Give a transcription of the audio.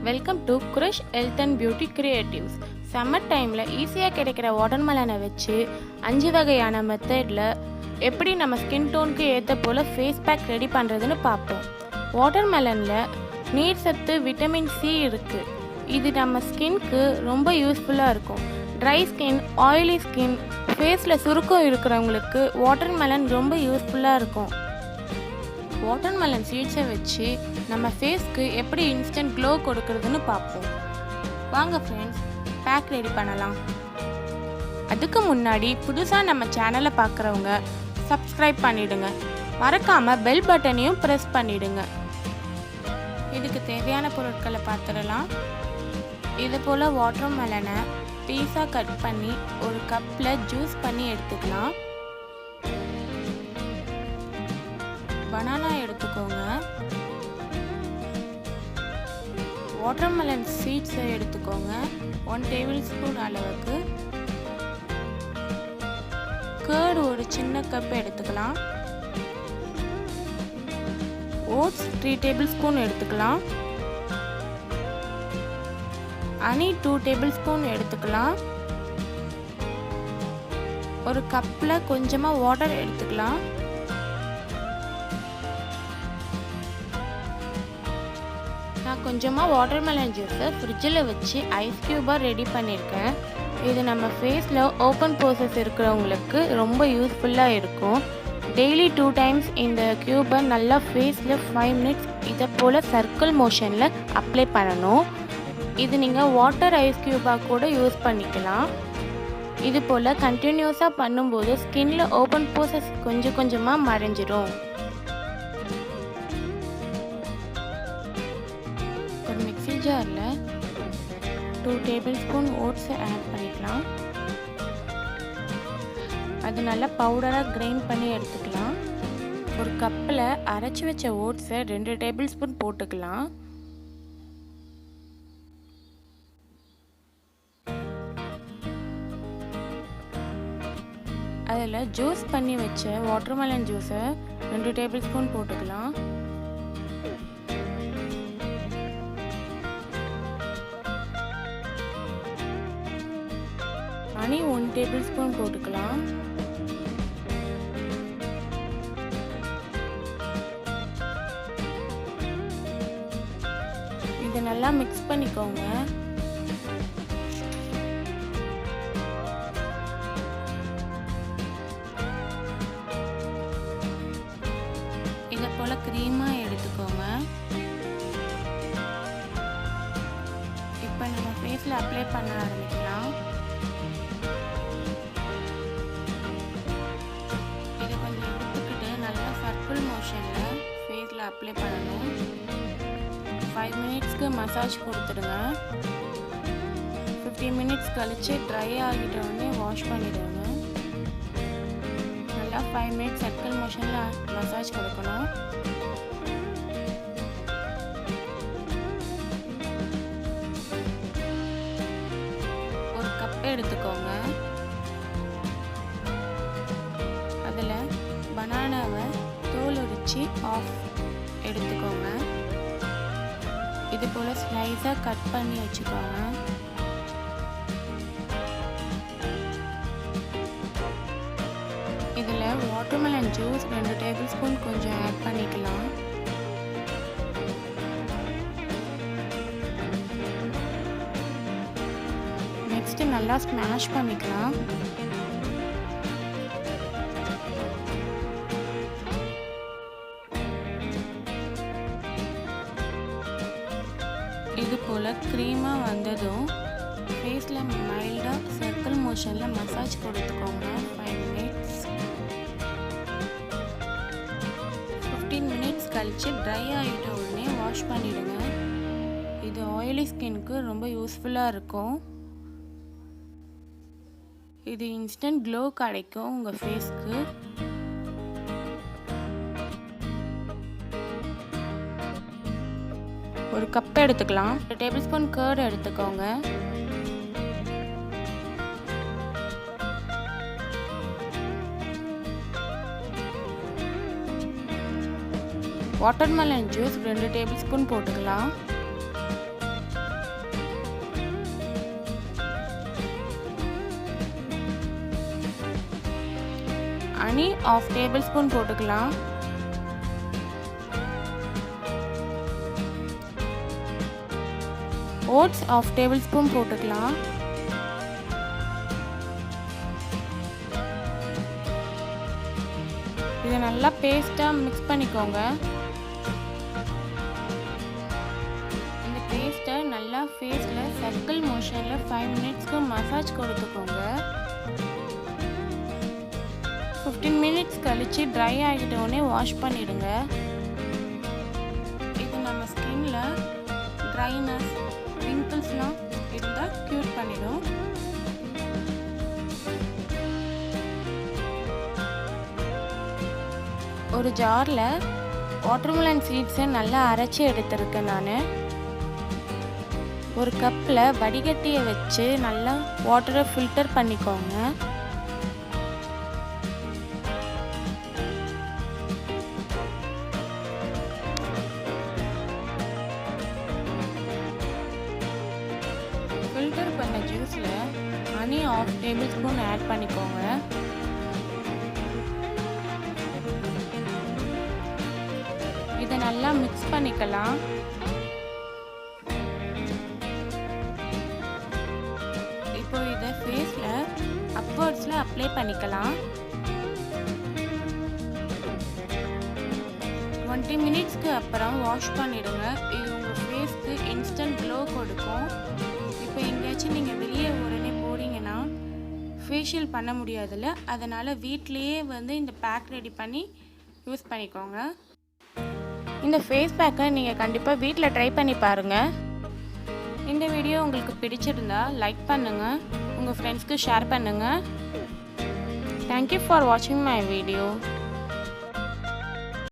Welcome to Krish Health and Beauty Creatives. Summer டைமில் ஈஸியாக கிடைக்கிற வாட்டர்மெலனை வச்சு 5 வகையான மெத்தடில் எப்படி நம்ம ஸ்கின் டோனுக்கு ஏற்ற போல் ஃபேஸ் பேக் ரெடி பண்ணுறதுன்னு பார்ப்போம். வாட்டர்மெலனில் நீர் சத்து விட்டமின் சி இருக்குது. இது நம்ம ஸ்கின்க்கு ரொம்ப யூஸ்ஃபுல்லாக இருக்கும். ட்ரை ஸ்கின், ஆயிலி ஸ்கின், ஃபேஸில் சுருக்கம் இருக்கிறவங்களுக்கு வாட்டர்மெலன் ரொம்ப யூஸ்ஃபுல்லாக இருக்கும். வாட்டர்மெலன் சீட்ஸை வச்சு நம்ம ஃபேஸ்க்கு எப்படி இன்ஸ்டன்ட் க்ளோ கொடுக்கறதுன்னு பார்ப்போம். வாங்க ஃப்ரெண்ட்ஸ், பேக் ரெடி பண்ணலாம். அதுக்கு முன்னாடி புதுசாக நம்ம சேனலை பார்க்குறவங்க சப்ஸ்கிரைப் பண்ணிவிடுங்க. மறக்காமல் பெல் பட்டனையும் ப்ரெஸ் பண்ணிவிடுங்க. இதுக்கு தேவையான பொருட்களை பார்த்துடலாம். இது போல் வாட்டர்மெலனை பீஸாக கட் பண்ணி ஒரு கப்பில் ஜூஸ் பண்ணி எடுத்துக்கலாம். பனானா எடுத்துக்கோங்க. வாட்டர்மெலன் சீட்ஸை எடுத்துக்கோங்க 1 டேபிள் ஸ்பூன் அளவுக்கு. கர்ட் ஒரு சின்ன கப் எடுத்துக்கலாம். ஓட்ஸ் 3 டேபிள் ஸ்பூன் எடுத்துக்கலாம். ஹனி 2 டேபிள் ஸ்பூன் எடுத்துக்கலாம். ஒரு கப்பில் கொஞ்சமாக வாட்டர் எடுத்துக்கலாம். நான் கொஞ்சமாக வாட்டர்மெலன் ஜூஸை ஃப்ரிட்ஜில் வச்சு ஐஸ் க்யூபாக ரெடி பண்ணியிருக்கேன். இது நம்ம ஃபேஸில் ஓப்பன் போர்சஸ் இருக்கிறவங்களுக்கு ரொம்ப யூஸ்ஃபுல்லாக இருக்கும். டெய்லி 2 டைம்ஸ் இந்த க்யூபை நல்லா ஃபேஸில் 5 மினிட்ஸ் இதை போல் சர்க்கிள் மோஷனில் அப்ளை பண்ணணும். இது நீங்கள் வாட்டர் ஐஸ் க்யூபாக கூட யூஸ் பண்ணிக்கலாம். இது போல் கண்டினியூஸாக பண்ணும்போது ஸ்கின்னில் ஓப்பன் போர்சஸ் கொஞ்சம் கொஞ்சமாக மறைஞ்சிடும். ஒரு மிக்ஸி ஜாரில் 2 டேபிள் ஸ்பூன் ஓட்ஸை ஆட் பண்ணிக்கலாம். அது நல்லா பவுடராக கிரைண்ட் பண்ணி எடுத்துக்கலாம். ஒரு கப்பில் அரைச்சி வச்ச ஓட்ஸை 2 டேபிள் ஸ்பூன் போட்டுக்கலாம். அதில் ஜூஸ் பண்ணி வச்ச வாட்டர்மெலன் ஜூஸை 2 டேபிள் ஸ்பூன் போட்டுக்கலாம். ஹனி 1 டேபிள் ஸ்பூன் போட்டுக்கலாம். இதை நல்லா மிக்ஸ் பண்ணிக்கோங்க. இதை போல் க்ரீமாக எடுத்துக்கோங்க. இப்போ நம்ம ஃபேஸில் அப்ளை பண்ண ஆரம்பிக்கலாம். இதை கொஞ்சம் எடுத்துக்கிட்டு நல்லா சர்க்கிள் மோஷனில் ஃபேஸில் அப்ளை பண்ணணும். 5 மினிட்ஸ்க்கு மசாஜ் கொடுத்துடுங்க. 15 மினிட்ஸ் கழித்து ட்ரை ஆகிட்டோடனே வாஷ் பண்ணிவிடுங்க. நல்லா 5 மினிட்ஸ் சர்க்கிள் மோஷனில் மசாஜ் கொடுக்கணும். ஒரு கப் எடுத்துக்கோங்க. அதில் பனானாவை தோல் உரித்து ஆஃப் எடுத்துக்கோங்க. இது போல் ஸ்லைஸாக கட் பண்ணி வச்சுக்கோங்க. இதில் வாட்டர்மெலன் ஜூஸ் 2 டேபிள் ஸ்பூன் கொஞ்சம் ஆட் பண்ணிக்கலாம். நெக்ஸ்ட்டு நல்லா ஸ்மாஷ் பண்ணிக்கலாம். இது போல் க்ரீமாக வந்ததும் ஃபேஸில் மைல்டாக சர்க்கிள் மோஷனில் மசாஜ் கொடுத்துக்கோங்க. 5 மினிட்ஸ். 15 மினிட்ஸ் கழித்து ட்ரை ஆகிட்ட உடனே வாஷ் பண்ணிவிடுங்க. இது ஆயிலி ஸ்கின்க்கு ரொம்ப யூஸ்ஃபுல்லாக இருக்கும். இது இன்ஸ்டன்ட் க்ளோ கிடைக்கும் உங்கள் ஃபேஸ்க்கு. ஒரு கப் எடுத்துக்கலாம். 2 டேபிள் ஸ்பூன் கர்ட் எடுத்துக்கோங்க. வாட்டர்மெலன் ஜூஸ் 2 டேபிள் ஸ்பூன் போட்டுக்கலாம். ஹனி 1/2 டேபிள்ஸ்பூன் போட்டுக்கலாம். ஓட்ஸ் 1/2 டேபிள்ஸ்பூன் போட்டுக்கலாம். இதை நல்லா பேஸ்ட்டாக மிக்ஸ் பண்ணிக்கோங்க. இந்த பேஸ்ட்டை நல்லா ஃபேஸில் சர்க்கிள் மோஷனில் 5 மினிட்ஸ்க்கு மசாஜ் கொடுத்துக்கோங்க. 15 மினிட்ஸ் கழித்து ட்ரை ஆகிட்டோடனே வாஷ் பண்ணிடுங்க. இது நம்ம ஸ்கின்ல ட்ரைனஸ், பிம்பிள்ஸ்லாம் இருந்தால் க்யூர் பண்ணிடும். ஒரு ஜாரில் வாட்டர்மெலன் சீட்ஸை நல்லா அரைச்சி எடுத்துருக்கேன் நான். ஒரு கப்பில் வடிகட்டியை வச்சு நல்லா வாட்டரை ஃபில்டர் பண்ணிக்கோங்க. ஃபில்டர் பண்ண ஜூஸில் ஹனி 1/2 டேபிள்ஸ்பூன் ஆட் பண்ணிக்கோங்க. இதை நல்லா மிக்ஸ் பண்ணிக்கலாம். இப்போ இதை ஃபேஸில் அப்வர்ட்ஸில் அப்ளை பண்ணிக்கலாம். 20 மினிட்ஸ்க்கு அப்புறம் வாஷ் பண்ணிடுங்க. இது உங்கள் ஃபேஸ்க்கு இன்ஸ்டன்ட் க்ளோ கொடுக்கும். இப்போ எங்கேயாச்சும் நீங்கள் வெளியே உடனே போறீங்கன்னா ஃபேஷியல் பண்ண முடியாதுல்ல, அதனால் வீட்லேயே இந்த பேக் ரெடி பண்ணி யூஸ் பண்ணிக்கோங்க. இந்த ஃபேஸ் பேக்கை நீங்கள் கண்டிப்பாக வீட்டில் ட்ரை பண்ணி பாருங்கள். இந்த வீடியோ உங்களுக்கு பிடிச்சிருந்தா லைக் பண்ணுங்கள், உங்கள் ஃப்ரெண்ட்ஸ்க்கு ஷேர் பண்ணுங்கள். தேங்க்யூ ஃபார் வாட்சிங் மை வீடியோ.